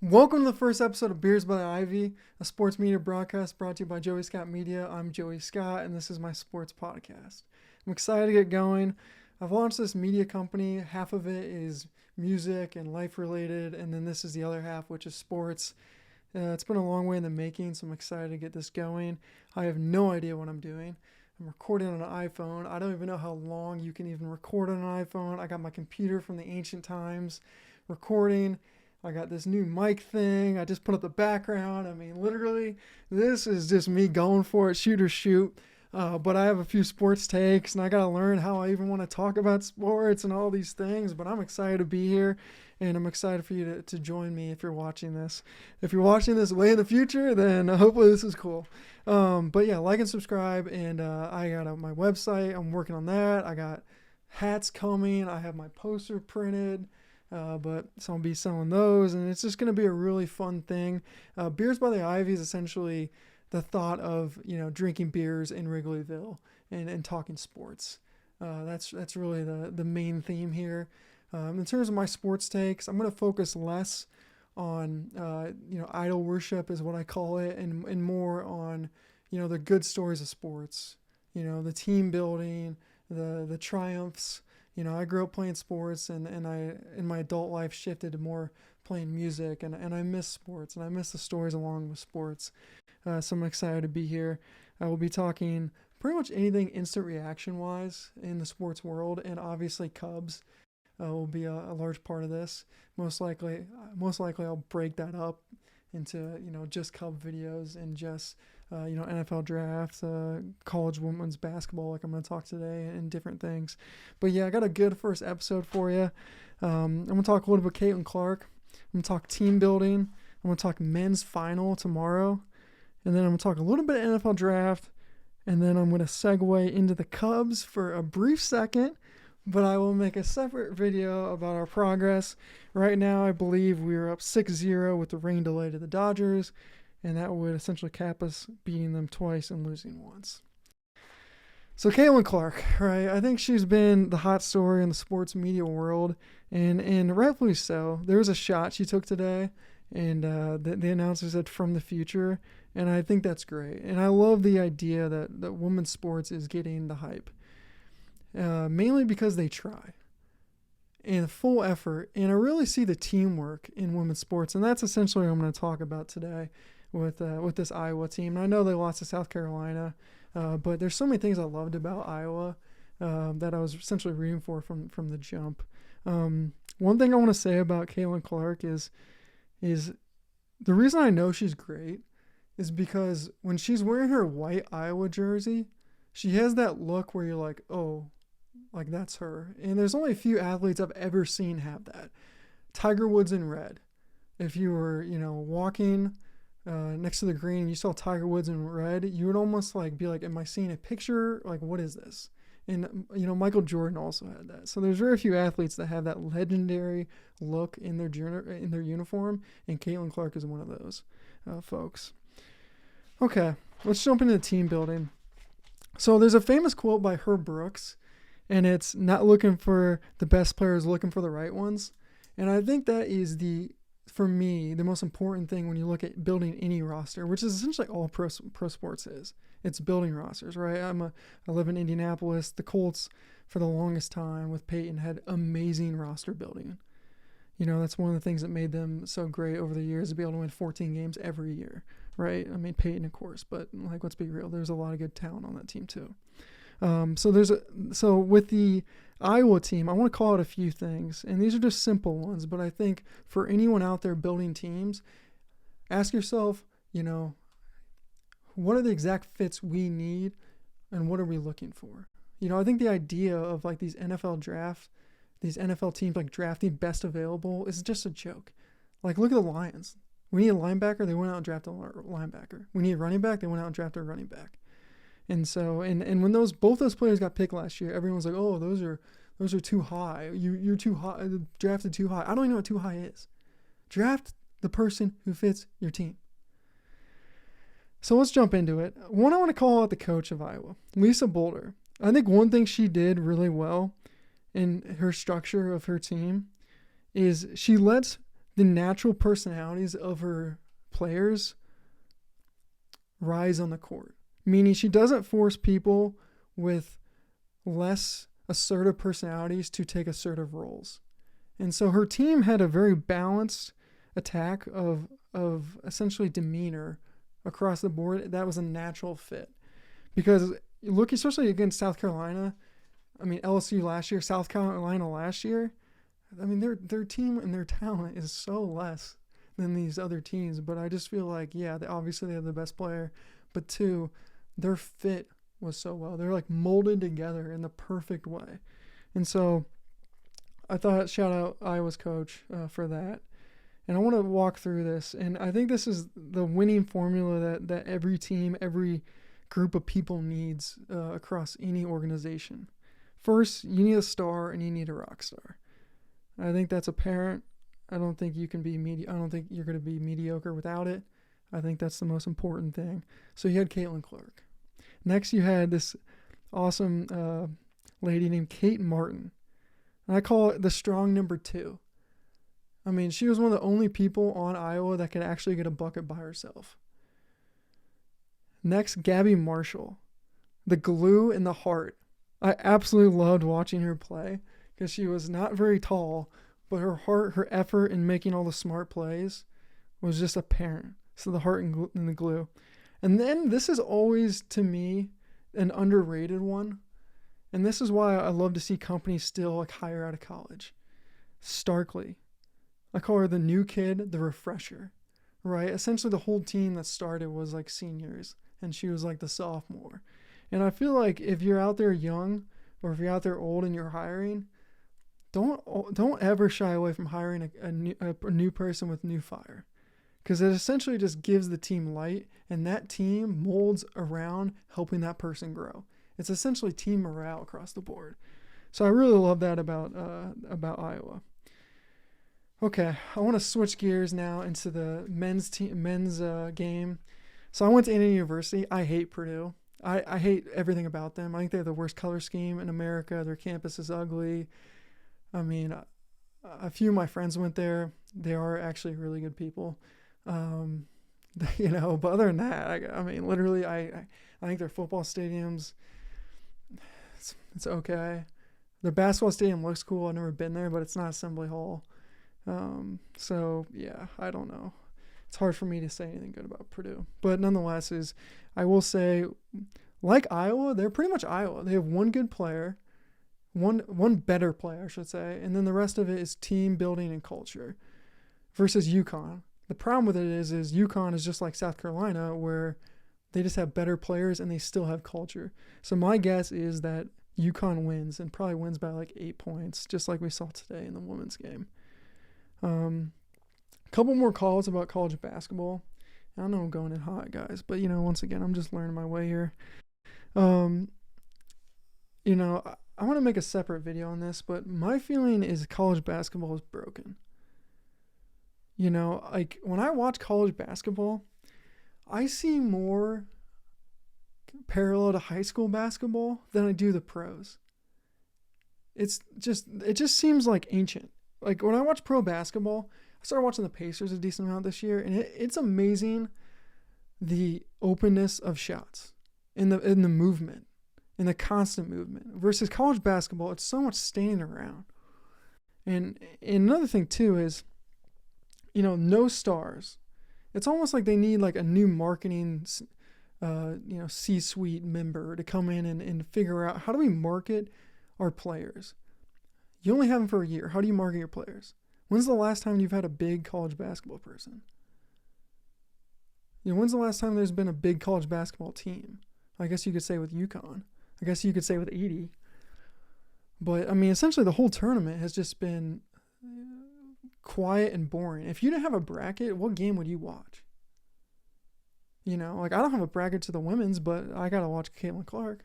Welcome to the first episode of Beers by the Ivy, a sports media broadcast brought to you by Joey Scott Media. I'm Joey Scott, and this is my sports podcast. I'm excited to get going. I've launched this media company. Half of it is music and life related, and then this is the other half, which is sports. It's been a long way in the making, so I'm excited to get this going. I have no idea what I'm doing. I'm recording on an iPhone. I don't even know how long you can even record on an iPhone. I got my computer from the ancient times recording. I got this new mic thing. I just put up the background. I mean, literally, this is just me going for it, shoot or shoot. But I have a few sports takes, and I got to learn how I even want to talk about sports and all these things. But I'm excited to be here, and I'm excited for you to join me if you're watching this. If you're watching this way in the future, then hopefully this is cool. But yeah, like and subscribe. And I got my website. I'm working on that. I got hats coming. I have my poster printed. So I'll be selling those, and it's just going to be a really fun thing. Beers by the Ivy is essentially the thought of, drinking beers in Wrigleyville and talking sports. That's really the main theme here. In terms of my sports takes, I'm going to focus less on, idol worship is what I call it, and more on, the good stories of sports, the team building, the triumphs. I grew up playing sports, and I, in my adult life, shifted to more playing music, and I miss sports, and I miss the stories along with sports. So I'm excited to be here. I will be talking pretty much anything instant reaction-wise in the sports world, and obviously Cubs will be a large part of this. Most likely I'll break that up into, just Cub videos and just NFL draft, college women's basketball, like I'm going to talk today, and different things. But yeah, I got a good first episode for you. I'm going to talk a little bit Caitlin Clark. I'm going to talk team building. I'm going to talk men's final tomorrow. And then I'm going to talk a little bit NFL draft. And then I'm going to segue into the Cubs for a brief second. But I will make a separate video about our progress. Right now, I believe we are up 6-0 with the rain delay to the Dodgers. And that would essentially cap us beating them twice and losing once. So Caitlin Clark, right? I think she's been the hot story in the sports media world, and rightfully so. There was a shot she took today, and the announcer said "from the future," and I think that's great. And I love the idea that women's sports is getting the hype, mainly because they try and full effort, and I really see the teamwork in women's sports, and that's essentially what I'm going to talk about today with this Iowa team. And I know they lost to South Carolina, but there's so many things I loved about Iowa that I was essentially rooting for from the jump. One thing I want to say about Caitlin Clark is the reason I know she's great is because when she's wearing her white Iowa jersey, she has that look where you're like, oh, like that's her. And there's only a few athletes I've ever seen have that. Tiger Woods in red. If you were, walking next to the green and you saw Tiger Woods in red, you would almost be like, am I seeing a picture? Like, what is this? And, Michael Jordan also had that. So there's very few athletes that have that legendary look in their uniform, and Caitlin Clark is one of those folks. Okay, let's jump into the team building. So there's a famous quote by Herb Brooks, and it's not looking for the best players, looking for the right ones. And I think that is for me, the most important thing when you look at building any roster, which is essentially all pro sports is. It's building rosters, right? I live in Indianapolis. The Colts, for the longest time with Peyton, had amazing roster building. That's one of the things that made them so great over the years, to be able to win 14 games every year, right? I mean, Peyton, of course, but let's be real. There's a lot of good talent on that team too. So with the Iowa team, I want to call out a few things, and these are just simple ones, but I think for anyone out there building teams, ask yourself, what are the exact fits we need, and what are we looking for? I think the idea of these NFL teams drafting best available is just a joke. Look at the Lions. We need a linebacker, they went out and drafted a linebacker. We need a running back, they went out and drafted a running back. And so, and when both those players got picked last year, everyone's like, "Oh, those are too high. You're too high. Drafted too high." I don't even know what too high is. Draft the person who fits your team. So let's jump into it. One, I want to call out the coach of Iowa, Lisa Boulder. I think one thing she did really well in her structure of her team is she lets the natural personalities of her players rise on the court. Meaning she doesn't force people with less assertive personalities to take assertive roles. And so her team had a very balanced attack of essentially demeanor across the board. That was a natural fit. Because look, especially against South Carolina, I mean, LSU last year, South Carolina last year, I mean, their team and their talent is so less than these other teams. But I just feel like, yeah, obviously they have the best player. But two, their fit was so well. They're like molded together in the perfect way. And so I thought, shout out Iowa's coach for that. And I want to walk through this. And I think this is the winning formula that every team, every group of people needs across any organization. First, you need a star and you need a rock star. I think that's apparent. I don't think you can be I don't think you're going to be mediocre without it. I think that's the most important thing. So you had Caitlin Clark. Next, you had this awesome lady named Kate Martin. And I call it the strong number 2. I mean, she was one of the only people on Iowa that could actually get a bucket by herself. Next, Gabby Marshall, the glue in the heart. I absolutely loved watching her play because she was not very tall, but her heart, her effort in making all the smart plays was just apparent. So the heart and the glue. And then this is always, to me, an underrated one. And this is why I love to see companies still like hire out of college. Starkly. I call her the new kid, the refresher, right? Essentially the whole team that started was like seniors and she was like the sophomore. And I feel like if you're out there young or if you're out there old and you're hiring, don't ever shy away from hiring a new person with new fire. Because it essentially just gives the team light, and that team molds around helping that person grow. It's essentially team morale across the board. So I really love that about Iowa. Okay, I want to switch gears now into the men's game. So I went to Indiana University. I hate Purdue. I hate everything about them. I think they have the worst color scheme in America. Their campus is ugly. I mean, a few of my friends went there. They are actually really good people. But other than that, I mean, literally, I think their football stadiums, it's okay. Their basketball stadium looks cool. I've never been there, but it's not Assembly Hall. So yeah, I don't know. It's hard for me to say anything good about Purdue, but nonetheless, I will say, like Iowa, they're pretty much Iowa. They have one good player, one better player, I should say, and then the rest of it is team building and culture. Versus UConn. The problem with it is UConn is just like South Carolina, where they just have better players and they still have culture. So my guess is that UConn wins and probably wins by like 8 points, just like we saw today in the women's game. A couple more calls about college basketball. I know I'm going in hot, guys, but once again, I'm just learning my way here. I want to make a separate video on this, but my feeling is college basketball is broken. Like when I watch college basketball, I see more parallel to high school basketball than I do the pros. It just seems like ancient. Like when I watch pro basketball, I started watching the Pacers a decent amount this year, and it's amazing the openness of shots in the movement, in the constant movement. Versus college basketball, it's so much standing around. And another thing too is, no stars. It's almost like they need like a new marketing, C-suite member to come in and figure out, how do we market our players? You only have them for a year. How do you market your players? When's the last time you've had a big college basketball person? When's the last time there's been a big college basketball team? I guess you could say with UConn. I guess you could say with Edie. But, I mean, essentially the whole tournament has just been quiet and boring. If you didn't have a bracket, what game would you watch? Like I don't have a bracket to the women's, but I got to watch Caitlin Clark.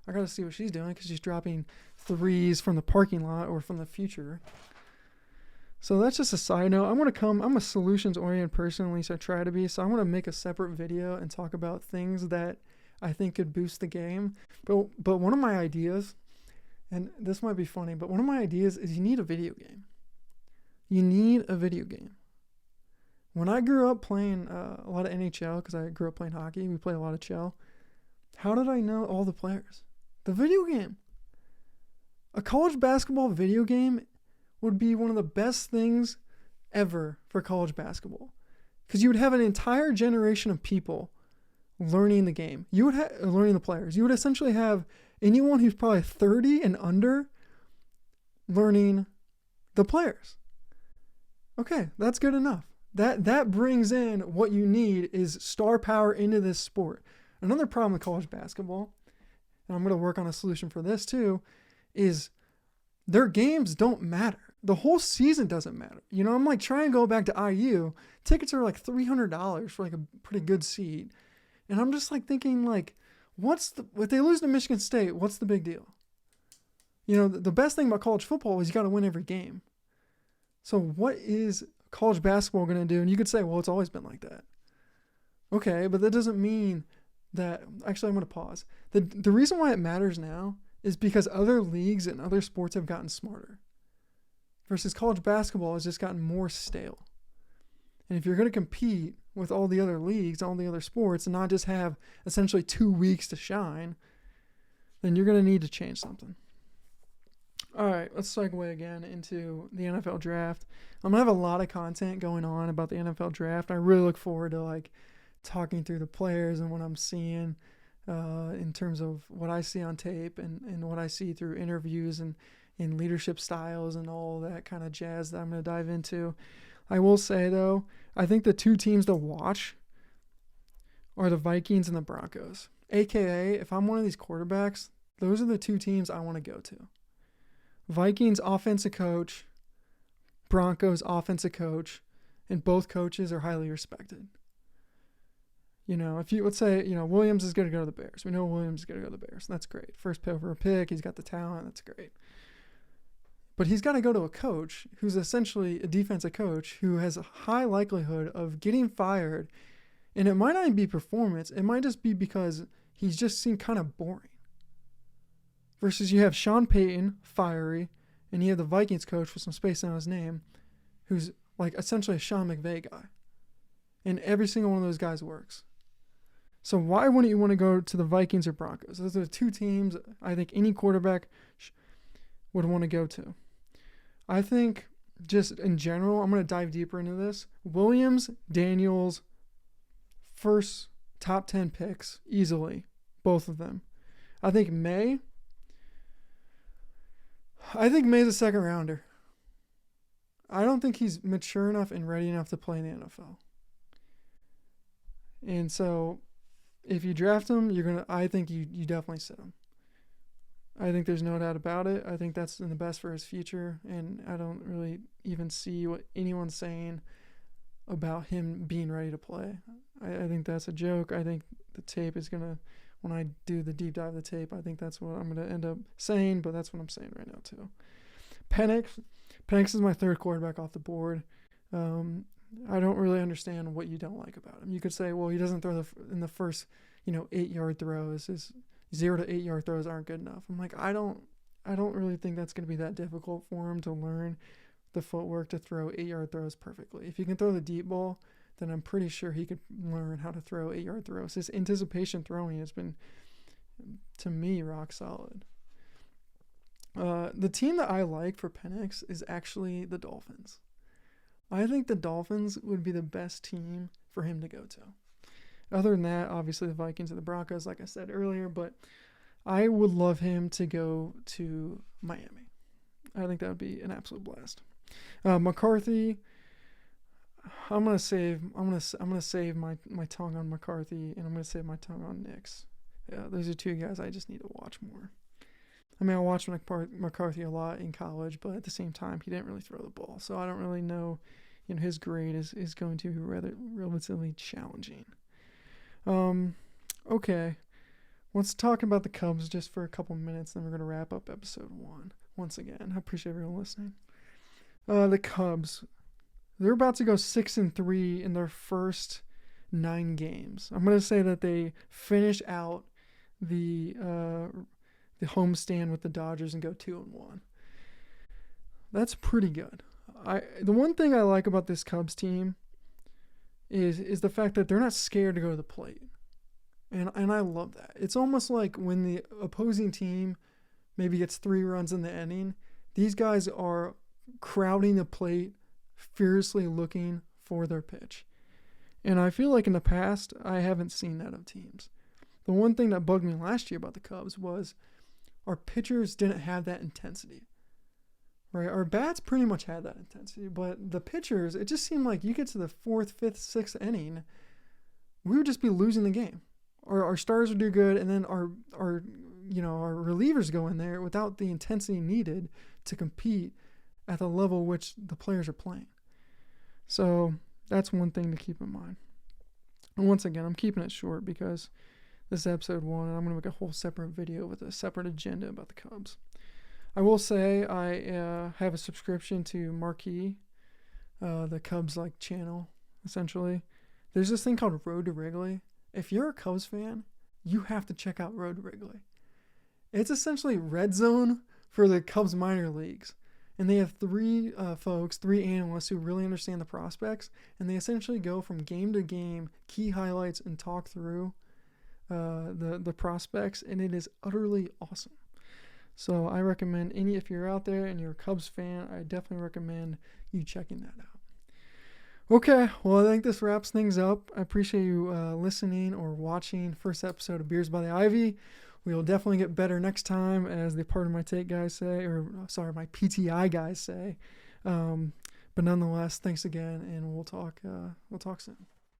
I got to see what she's doing because she's dropping threes from the parking lot or from the future. So that's just a side note. I'm a solutions-oriented person, at least I try to be. So I want to make a separate video and talk about things that I think could boost the game. But one of my ideas, and this might be funny, but one of my ideas is you need a video game. You need a video game. When I grew up playing a lot of NHL, because I grew up playing hockey, we played a lot of CHL. How did I know all the players? The video game. A college basketball video game would be one of the best things ever for college basketball, because you would have an entire generation of people learning the game. You would have learning the players. You would essentially have anyone who's probably 30 and under learning the players. Okay, that's good enough. That brings in what you need is star power into this sport. Another problem with college basketball, and I'm going to work on a solution for this too, is their games don't matter. The whole season doesn't matter. You know, I'm like trying to go back to IU. Tickets are like $300 for like a pretty good seat. And I'm just like thinking like, if they lose to Michigan State, what's the big deal? You know, the best thing about college football is you got to win every game. So what is college basketball going to do? And you could say, well, it's always been like that. Okay, but that doesn't mean that, actually I'm going to pause. The reason why it matters now is because other leagues and other sports have gotten smarter. Versus college basketball has just gotten more stale. And if you're going to compete with all the other leagues, all the other sports, and not just have essentially 2 weeks to shine, then you're going to need to change something. All right, let's segue again into the NFL draft. I'm going to have a lot of content going on about the NFL draft. I really look forward to like talking through the players and what I'm seeing in terms of what I see on tape and what I see through interviews and in leadership styles and all that kind of jazz that I'm going to dive into. I will say, though, I think the two teams to watch are the Vikings and the Broncos. AKA, if I'm one of these quarterbacks, those are the two teams I want to go to. Vikings offensive coach, Broncos offensive coach, and both coaches are highly respected. You know, if you, let's say, you know, Williams is going to go to the Bears. We know Williams is going to go to the Bears. That's great. First pick over a pick. He's got the talent. That's great. But he's got to go to a coach who's essentially a defensive coach who has a high likelihood of getting fired. And it might not even be performance. It might just be because he's just seemed kind of boring. Versus you have Sean Payton, fiery, and you have the Vikings coach with some space on his name, who's like essentially a Sean McVay guy. And every single one of those guys works. So why wouldn't you want to go to the Vikings or Broncos? Those are the two teams I think any quarterback would want to go to. I think just in general, I'm going to dive deeper into this. Williams, Daniels, first top 10 picks, easily, both of them. I think May's a second rounder. I don't think he's mature enough and ready enough to play in the NFL. And so if you draft him, I think you definitely sit him. I think there's no doubt about it. I think that's in the best for his future, and I don't really even see what anyone's saying about him being ready to play. I think that's a joke. I think the tape is going to, when I do the deep dive of the tape, I think that's what I'm going to end up saying, but that's what I'm saying right now too. Penix is my third quarterback off the board. I don't really understand what you don't like about him. You could say, well, he doesn't throw in the first, 8-yard throws. His 0 to 8-yard throws aren't good enough. I'm like, I don't really think that's going to be that difficult for him to learn the footwork to throw 8-yard throws perfectly. If he can throw the deep ball, then I'm pretty sure he could learn how to throw 8-yard throws. His anticipation throwing has been, to me, rock solid. The team that I like for Penix is actually the Dolphins. I think the Dolphins would be the best team for him to go to. Other than that, obviously the Vikings and the Broncos, like I said earlier, but I would love him to go to Miami. I think that would be an absolute blast. McCarthy, I'm gonna save my tongue on McCarthy, and I'm gonna save my tongue on Nix. Yeah, those are two guys I just need to watch more. I mean, I watched McCarthy a lot in college, but at the same time, he didn't really throw the ball, so I don't really know. His grade is going to be rather relatively challenging. Okay, let's talk about the Cubs just for a couple minutes, then we're going to wrap up episode 1. Once again, I appreciate everyone listening. The Cubs, they're about to go 6-3 in their first 9 games. I'm going to say that they finish out the homestand with the Dodgers and go 2-1. That's pretty good. The one thing I like about this Cubs team, is the fact that they're not scared to go to the plate. And I love that. It's almost like when the opposing team maybe gets 3 runs in the inning, these guys are crowding the plate, fiercely looking for their pitch. And I feel like in the past, I haven't seen that of teams. The one thing that bugged me last year about the Cubs was our pitchers didn't have that intensity. Right? Our bats pretty much had that intensity, but the pitchers, it just seemed like you get to the 4th, 5th, 6th inning, we would just be losing the game. Our stars would do good, and then our relievers go in there without the intensity needed to compete at the level which the players are playing. So that's one thing to keep in mind. And once again, I'm keeping it short because this is episode 1, and I'm going to make a whole separate video with a separate agenda about the Cubs. I will say I have a subscription to Marquee, the Cubs channel, essentially. There's this thing called Road to Wrigley. If you're a Cubs fan, you have to check out Road to Wrigley. It's essentially Red Zone for the Cubs minor leagues. And they have 3 analysts who really understand the prospects, and they essentially go from game to game, key highlights, and talk through the prospects, and it is utterly awesome. So I recommend if you're out there and you're a Cubs fan, I definitely recommend you checking that out. Okay, well, I think this wraps things up. I appreciate you listening or watching first episode of Beers by the Ivy. We will definitely get better next time, as the Pardon My Take guys say, my PTI guys say. But nonetheless, thanks again, and we'll talk soon.